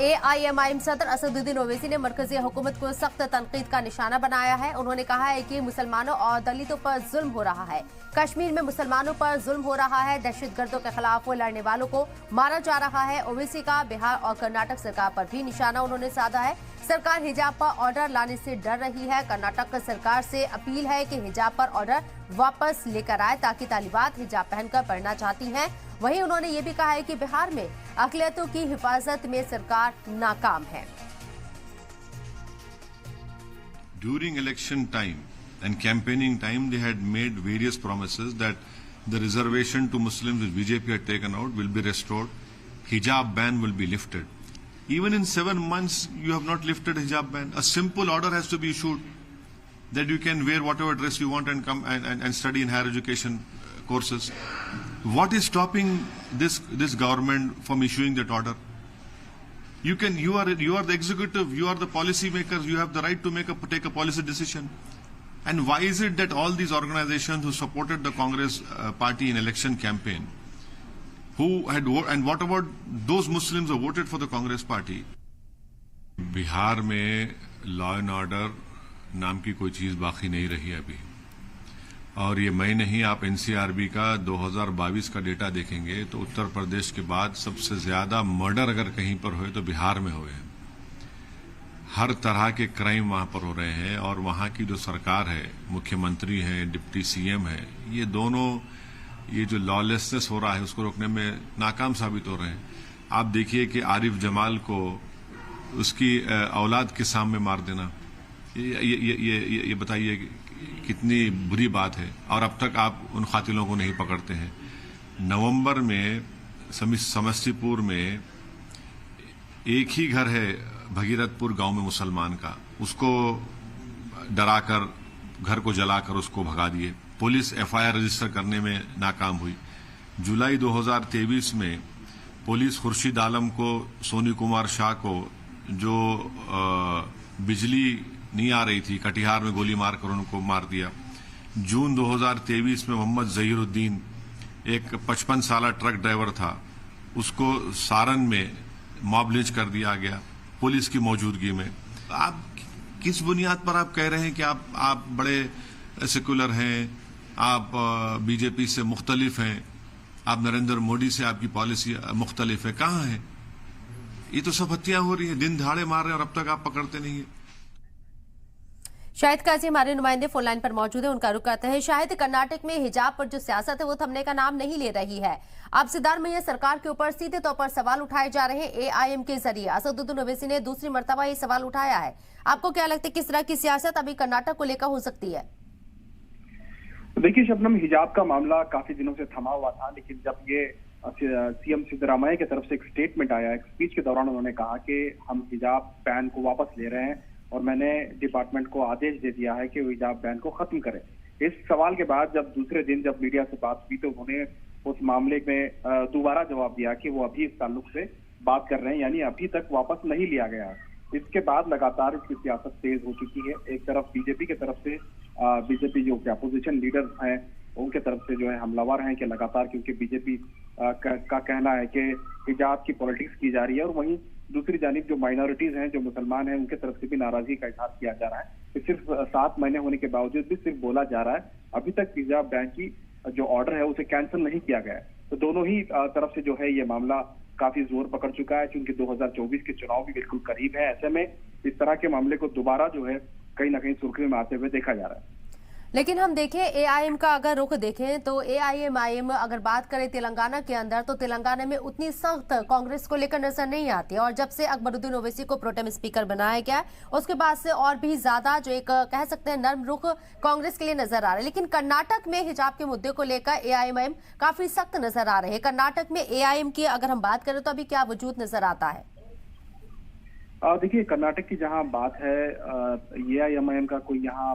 AIMIM सदर असदुद्दीन ओवैसी ने मरकजी हुकूमत को सख्त तनकीद का निशाना बनाया है। उन्होंने कहा है कि मुसलमानों और दलितों पर जुल्म हो रहा है। कश्मीर में मुसलमानों पर जुल्म हो रहा है। दहशतगर्दों के खिलाफ लड़ने वालों को मारा जा रहा है। ओवैसी का बिहार और कर्नाटक सरकार पर भी निशाना उन्होंने साधा है। सरकार हिजाब पर ऑर्डर लाने से डर रही है। कर्नाटक सरकार से अपील है कि हिजाब पर ऑर्डर वापस लेकर आए ताकि तालिबात हिजाब पहनकर पढ़ना चाहती हैं। वहीं उन्होंने ये भी कहा है कि बिहार में अक़लियतों की हिफाजत में सरकार नाकाम है। During election time and campaigning time, they had made various promises that the reservation to Muslims which BJP had taken out will be restored. Hijab ban will be lifted. Even in 7 months, you have not lifted hijab ban. A simple order has to be issued that you can wear whatever dress you want and come and study in higher education courses. What is stopping this government from issuing that order? You are the executive, you are the policy makers, you have the right to take a policy decision. And why is it that all these organizations who supported the Congress party in election campaign, and what about those Muslims who voted for the Congress party? Bihar में law and order नाम की कोई चीज बाकी नहीं रही अभी। और ये मैं नहीं, आप एनसीआरबी का 2022 का डेटा देखेंगे तो उत्तर प्रदेश के बाद सबसे ज्यादा मर्डर अगर कहीं पर हुए तो बिहार में हुए हैं। हर तरह के क्राइम वहां पर हो रहे हैं और वहां की जो सरकार है, मुख्यमंत्री है, डिप्टी सीएम है, ये दोनों ये जो लॉलेसनेस हो रहा है उसको रोकने में नाकाम साबित हो रहे हैं। आप देखिए कि आरिफ जमाल को उसकी औलाद के सामने मार देना, ये बताइए कितनी बुरी बात है। और अब तक आप उन कातिलों को नहीं पकड़ते हैं। नवंबर में समस्तीपुर में एक ही घर है भगीरथपुर गांव में मुसलमान का, उसको डराकर घर को जलाकर उसको भगा दिए। पुलिस एफआईआर रजिस्टर करने में नाकाम हुई। जुलाई 2023 में पुलिस खुर्शीद आलम को, सोनी कुमार शाह को, जो बिजली नहीं आ रही थी, कटिहार में गोली मारकर उनको मार दिया। जून 2023 में मोहम्मद जहीरुद्दीन, एक 55 साल ट्रक ड्राइवर था, उसको सारण में मॉब लिंच कर दिया गया पुलिस की मौजूदगी में। आप किस बुनियाद पर आप कह रहे हैं कि आप बड़े सेकुलर हैं, आप बीजेपी से मुख्तलिफ हैं, आप नरेंद्र मोदी से आपकी पॉलिसी मुख्तलिफ है? कहाँ है? ये तो सब हत्याएं हो रही है, दिन दहाड़े मार रहे हैं और अब तक आप पकड़ते नहीं है। शाहिद काजी हमारे नुमाइंदे फोन लाइन पर मौजूद है, उनका रुख करते हैं। शाहिद, कर्नाटक में हिजाब पर जो सियासत है वो थमने का नाम नहीं ले रही है। अब सिद्धारमैया सरकार के ऊपर सीधे तौर पर सवाल उठाए जा रहे हैं। एआईएम के जरिए असदुद्दीन ओवैसी ने दूसरी मर्तबा ये सवाल उठाया है। आपको क्या लगता है किस तरह की सियासत अभी कर्नाटक को लेकर हो सकती है? देखिए शबनम, हिजाब का मामला काफी दिनों से थमा हुआ था, लेकिन जब ये सीएम सिद्धरामैया की तरफ से एक स्टेटमेंट आया, एक स्पीच के दौरान उन्होंने कहा कि हम हिजाब बैन को वापस ले रहे हैं और मैंने डिपार्टमेंट को आदेश दे दिया है कि वो हिजाब बैन को खत्म करें। इस सवाल के बाद जब दूसरे दिन जब मीडिया से बात हुई तो उन्होंने उस मामले में दोबारा जवाब दिया कि वो अभी इस ताल्लुक से बात कर रहे हैं, यानी अभी तक वापस नहीं लिया गया। इसके बाद लगातार इसकी सियासत तेज हो चुकी है। एक तरफ बीजेपी की तरफ से बीजेपी जो अपोजिशन लीडर्स हैं उनके तरफ से जो है हमलावर हैं कि लगातार, क्योंकि बीजेपी का कहना है कि हिजाब की पॉलिटिक्स की जा रही है, और वहीं दूसरी जानिब जो माइनॉरिटीज हैं, जो मुसलमान हैं, उनके तरफ से भी नाराजगी का इजहार किया जा रहा है कि सिर्फ 7 महीने होने के बावजूद भी सिर्फ बोला जा रहा है, अभी तक हिजाब बैन की जो ऑर्डर है उसे कैंसिल नहीं किया गया है। तो दोनों ही तरफ से जो है ये मामला काफी जोर पकड़ चुका है, क्योंकि 2024 के चुनाव भी बिल्कुल करीब है। ऐसे में इस तरह के मामले को दोबारा जो है कहीं ना कहीं सुर्खियों में आते हुए देखा जा रहा है। लेकिन हम देखें एआईएम का अगर रुख देखें तो एआईएमआईएम अगर बात करें तेलंगाना के अंदर, तो तेलंगाना में उतनी सख्त कांग्रेस को लेकर नजर नहीं आती। और जब से अकबरुद्दीन ओवैसी को प्रोटेम स्पीकर बनाया गया है उसके बाद से और भी ज्यादा जो एक कह सकते हैं नर्म रुख कांग्रेस के लिए नजर आ रहा है। लेकिन कर्नाटक में हिजाब के मुद्दे को लेकर एआईएमआईएम काफी सख्त नजर आ रहे हैं। कर्नाटक में एआईएम की अगर हम बात करें तो अभी क्या वजूद नजर आता है? देखिए कर्नाटक की जहां बात है, एआईएमआईएम का कोई यहाँ